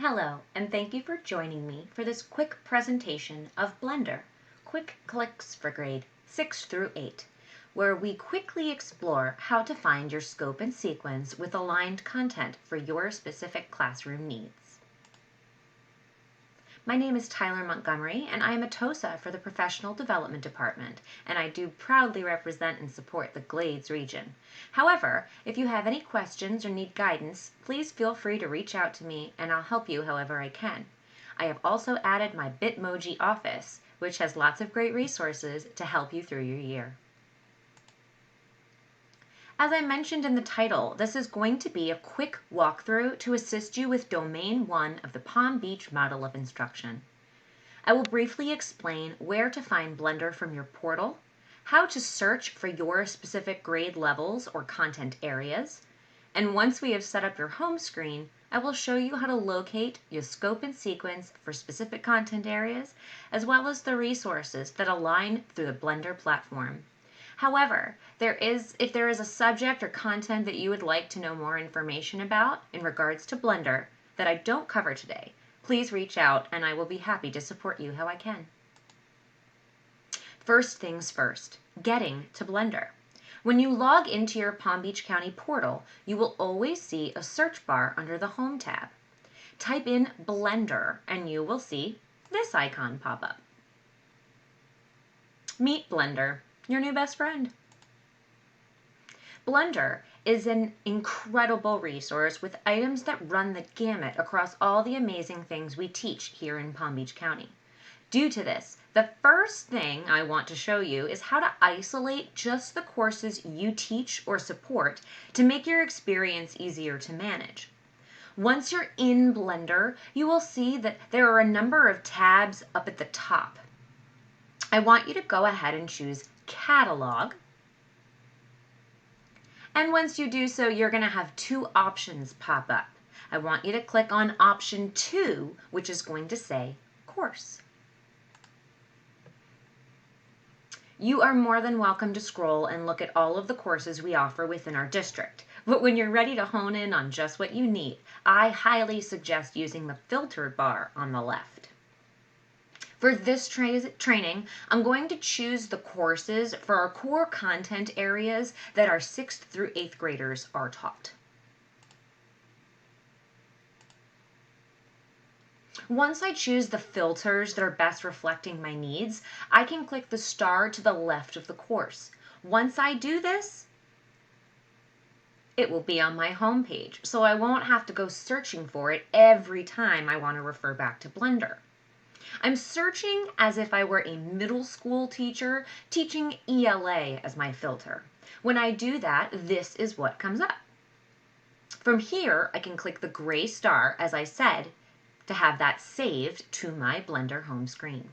Hello, and thank you for joining me for this quick presentation of Blender, Quick Clicks for grade 6 through 8, where we quickly explore how to find your scope and sequence with aligned content for your specific classroom needs. My name is Tyler Montgomery, and I am a TOSA for the Professional Development Department, and I do proudly represent and support the Glades region. However, if you have any questions or need guidance, please feel free to reach out to me, and I'll help you however I can. I have also added my Bitmoji office, which has lots of great resources to help you through your year. As I mentioned in the title, this is going to be a quick walkthrough to assist you with Domain 1 of the Palm Beach Model of Instruction. I will briefly explain where to find Blender from your portal, how to search for your specific grade levels or content areas, and once we have set up your home screen, I will show you how to locate your scope and sequence for specific content areas, as well as the resources that align through the Blender platform. However, if there is a subject or content that you would like to know more information about in regards to Blender that I don't cover today, please reach out and I will be happy to support you how I can. First things first, getting to Blender. When you log into your Palm Beach County portal, you will always see a search bar under the Home tab. Type in Blender and you will see this icon pop up. Meet Blender, your new best friend. Blender is an incredible resource with items that run the gamut across all the amazing things we teach here in Palm Beach County. Due to this, the first thing I want to show you is how to isolate just the courses you teach or support to make your experience easier to manage. Once you're in Blender, you will see that there are a number of tabs up at the top. I want you to go ahead and choose Catalog. And once you do so, you're going to have two options pop up. I want you to click on option 2, which is going to say Course. You are more than welcome to scroll and look at all of the courses we offer within our district. But when you're ready to hone in on just what you need, I highly suggest using the filtered bar on the left. For this training, I'm going to choose the courses for our core content areas that our 6th through 8th graders are taught. Once I choose the filters that are best reflecting my needs, I can click the star to the left of the course. Once I do this, it will be on my home page, so I won't have to go searching for it every time I want to refer back to Blender. I'm searching as if I were a middle school teacher teaching ELA as my filter. When I do that, this is what comes up. From here, I can click the gray star, as I said, to have that saved to my Blender home screen.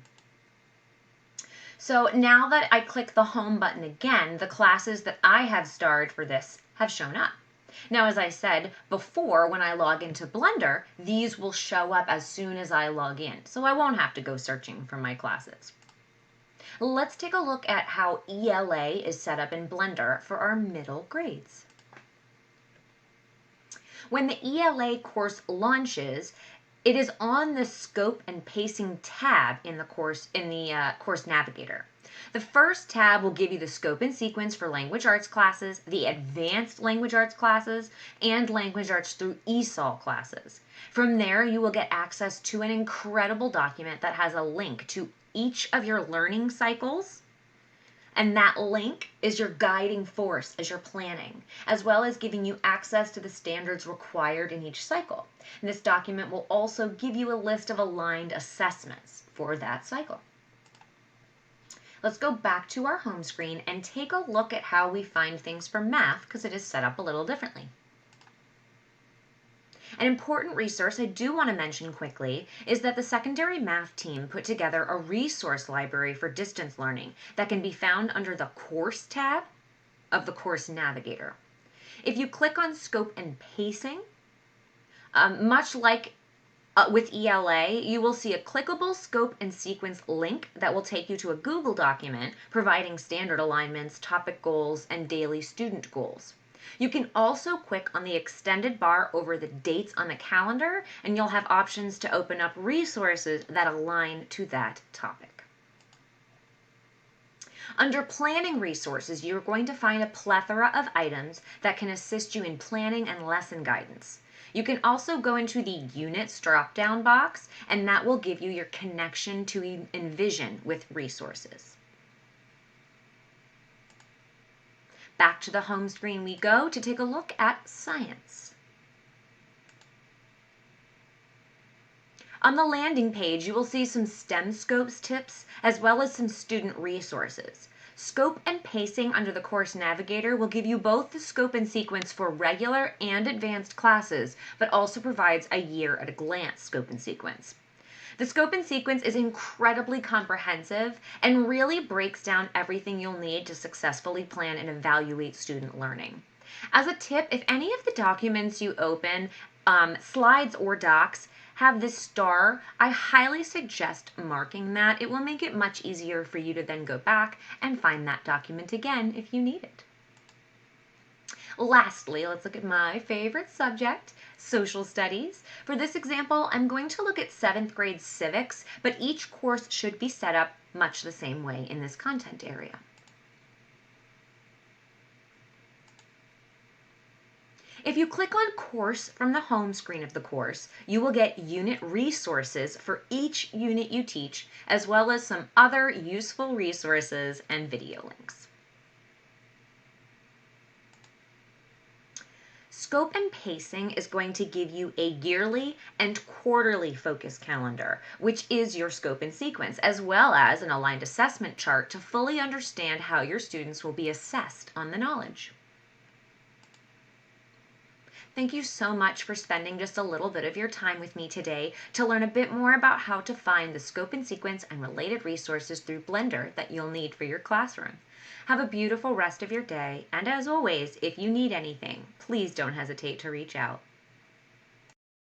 So now that I click the home button again, the classes that I have starred for this have shown up. Now, as I said before, when I log into Blender, these will show up as soon as I log in, so I won't have to go searching for my classes. Let's take a look at how ELA is set up in Blender for our middle grades. When the ELA course launches, it is on the Scope and Pacing tab in the Course Navigator. The first tab will give you the scope and sequence for language arts classes, the advanced language arts classes, and language arts through ESOL classes. From there, you will get access to an incredible document that has a link to each of your learning cycles, and that link is your guiding force as you're planning, as well as giving you access to the standards required in each cycle. And this document will also give you a list of aligned assessments for that cycle. Let's go back to our home screen and take a look at how we find things for math, because it is set up a little differently. An important resource I do want to mention quickly is that the secondary math team put together a resource library for distance learning that can be found under the Course tab of the Course Navigator. If you click on Scope and Pacing, much like with ELA, you will see a clickable scope and sequence link that will take you to a Google document providing standard alignments, topic goals, and daily student goals. You can also click on the extended bar over the dates on the calendar, and you'll have options to open up resources that align to that topic. Under planning resources, you're going to find a plethora of items that can assist you in planning and lesson guidance. You can also go into the units drop-down box, and that will give you your connection to Envision with resources. Back to the home screen we go to take a look at science. On the landing page, you will see some STEM scopes tips as well as some student resources. Scope and pacing under the course navigator will give you both the scope and sequence for regular and advanced classes, but also provides a year at a glance scope and sequence. The scope and sequence is incredibly comprehensive and really breaks down everything you'll need to successfully plan and evaluate student learning. As a tip, if any of the documents you open, slides or docs, have this star, I highly suggest marking that. It will make it much easier for you to then go back and find that document again if you need it. Lastly, let's look at my favorite subject, social studies. For this example, I'm going to look at 7th grade civics, but each course should be set up much the same way in this content area. If you click on Course from the home screen of the course, you will get unit resources for each unit you teach, as well as some other useful resources and video links. Scope and pacing is going to give you a yearly and quarterly focus calendar, which is your scope and sequence, as well as an aligned assessment chart to fully understand how your students will be assessed on the knowledge. Thank you so much for spending just a little bit of your time with me today to learn a bit more about how to find the scope and sequence and related resources through Blender that you'll need for your classroom. Have a beautiful rest of your day, and as always, if you need anything, please don't hesitate to reach out.